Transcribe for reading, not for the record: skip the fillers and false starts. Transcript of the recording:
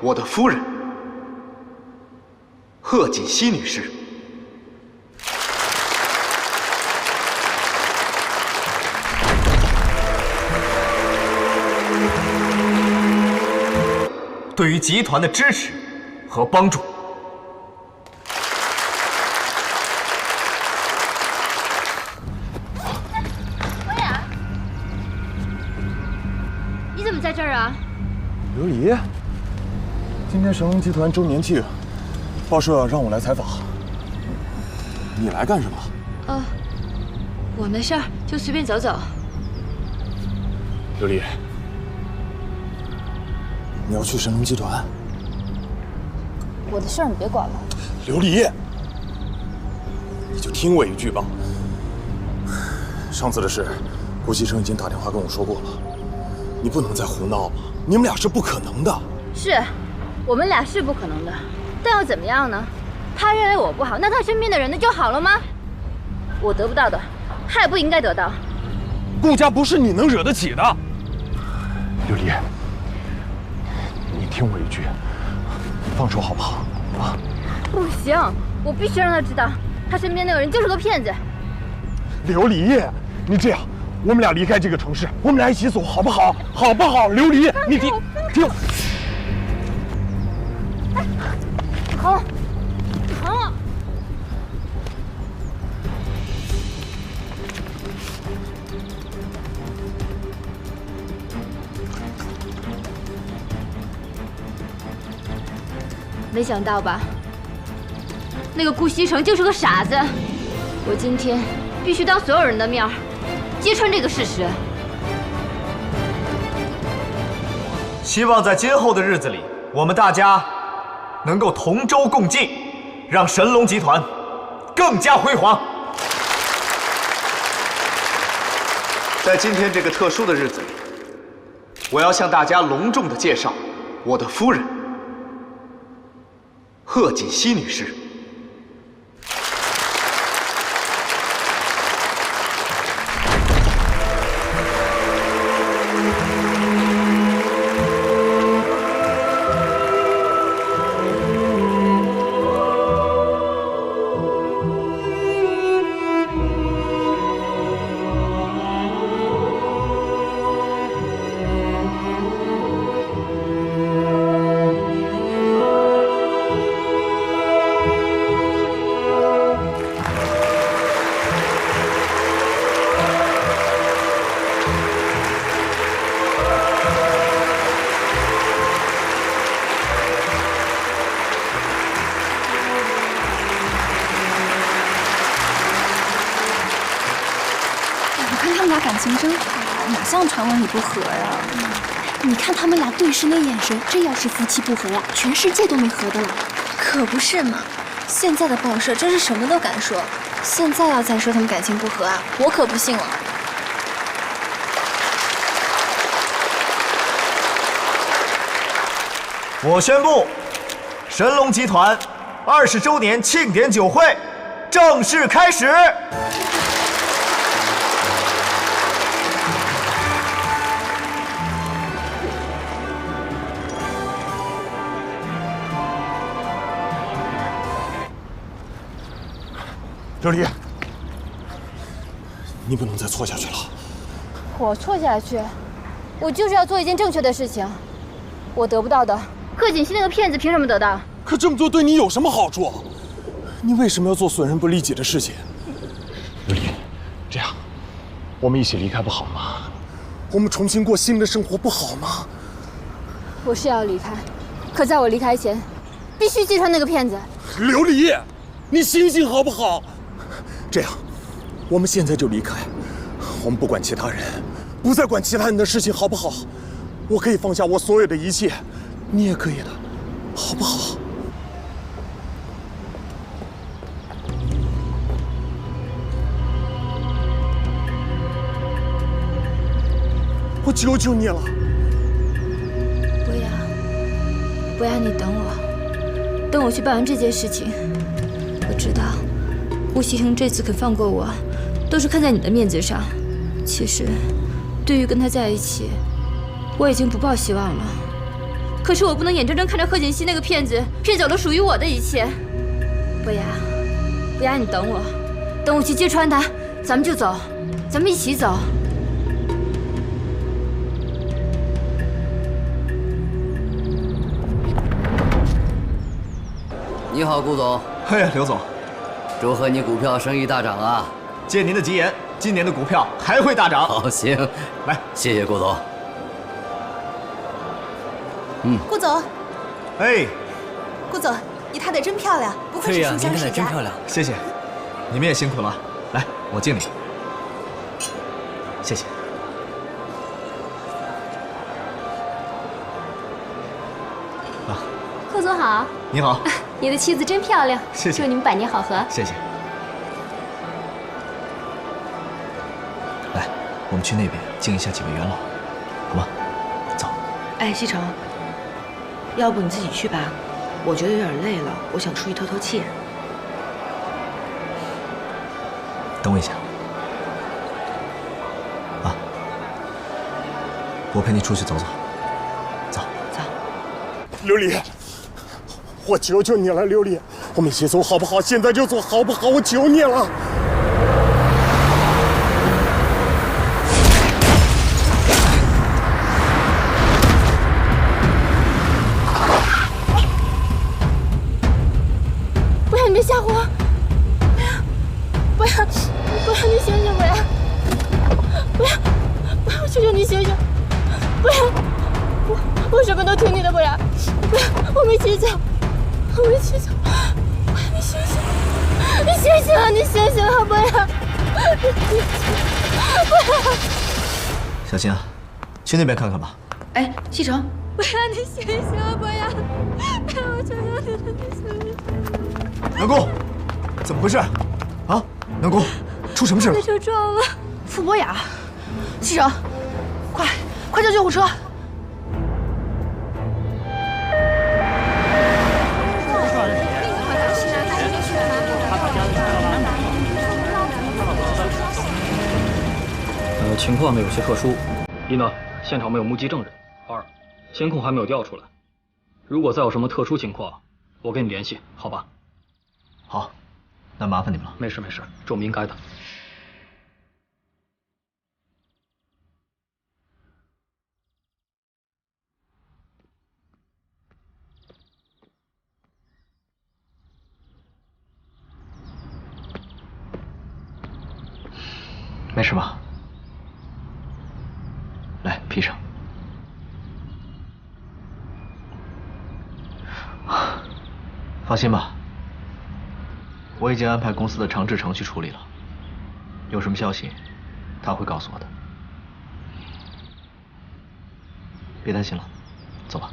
我的夫人贺锦熙女士。对于集团的支持和帮助。薇娅，你怎么在这儿啊？刘离，今天神龙集团周年庆，报社让我来采访。你来干什么？我没事儿，就随便走走。刘离，你要去神龙集团？我的事儿你别管了。刘离，你就听我一句吧。上次的事，顾西城已经打电话跟我说过了，你不能再胡闹了，你们俩是不可能的。是，我们俩是不可能的，但又怎么样呢？他认为我不好，那他身边的人呢就好了吗？我得不到的，他也不应该得到。顾家不是你能惹得起的。刘离，你听我一句，放手好不好？啊！不行，我必须让他知道，他身边那个人就是个骗子。刘离，你这样，我们俩离开这个城市，我们俩一起走，好不好？好不好？刘离，你听。好，好。没想到吧？那个顾西城就是个傻子。我今天必须当所有人的面揭穿这个事实。希望在今后的日子里，我们大家能够同舟共济，让神龙集团更加辉煌。在今天这个特殊的日子里，我要向大家隆重地介绍我的夫人贺锦熙女士。感情真好，哪像传闻里不和呀？你看他们俩对视那眼神，这要是夫妻不和呀，全世界都没合的了。可不是嘛，现在的报社真是什么都敢说。现在要再说他们感情不和啊，我可不信了。我宣布，神龙集团20周年庆典酒会正式开始。刘离，你不能再错下去了。我错下去，我就是要做一件正确的事情。我得不到的，贺锦熙那个骗子凭什么得到？可这么做对你有什么好处？你为什么要做损人不利己的事情？刘离，这样，我们一起离开不好吗？我们重新过新的生活不好吗？我是要离开，可在我离开前，必须揭穿那个骗子。刘离，你醒醒好不好？这样，我们现在就离开，我们不管其他人，不再管其他人的事情，好不好？我可以放下我所有的一切，你也可以的，好不好？我求求你了，不要，你等我，等我去办完这件事情。我知道。顾西城这次肯放过我，都是看在你的面子上。其实，对于跟他在一起，我已经不抱希望了。可是我不能眼睁睁看着贺锦熙那个骗子骗走了属于我的一切。伯牙，伯牙，你等我，等我去揭穿他，咱们就走，咱们一起走。你好，顾总。嘿，刘总，祝贺你股票生意大涨啊！借您的吉言，今年的股票还会大涨。好，行，来，谢谢顾总。顾总，哎，顾总，你踏得真漂亮，不愧是书香世家。亮。谢谢，你们也辛苦了。来，我敬你。谢谢。啊，贺总好，你好。你的妻子真漂亮，谢谢。祝你们百年好合。谢谢。来，我们去那边敬一下几位元老，好吗？走。哎，西城，要不你自己去吧，我觉得有点累了，我想出去透透气。等我一下。啊，我陪你出去走走。走。走。琉璃，我求求你了，琉璃，我们一起走好不好？现在就走好不好？我求你了。伯牙，你别吓唬我！伯牙，你醒醒！伯牙，我求求你醒醒！伯牙，我什么都听你的，伯牙，我们一起走，我们一起走。伯牙，你醒醒！你醒醒啊！你醒醒啊！伯牙，小心啊，去那边看看吧。哎，西城，伯牙，你醒醒啊！伯牙，我求求你了，你醒醒！南宫，怎么回事？啊，南宫，出什么事了？被车撞了。傅博雅，西城，快叫救护车！情况呢有些特殊，一呢，现场没有目击证人；二，监控还没有调出来。如果再有什么特殊情况，我跟你联系，好吧？好，那麻烦你们了。没事，这我们应该的。没事吧？来，披上。放心吧，我已经安排公司的长治成去处理了。有什么消息，他会告诉我的。别担心了，走吧。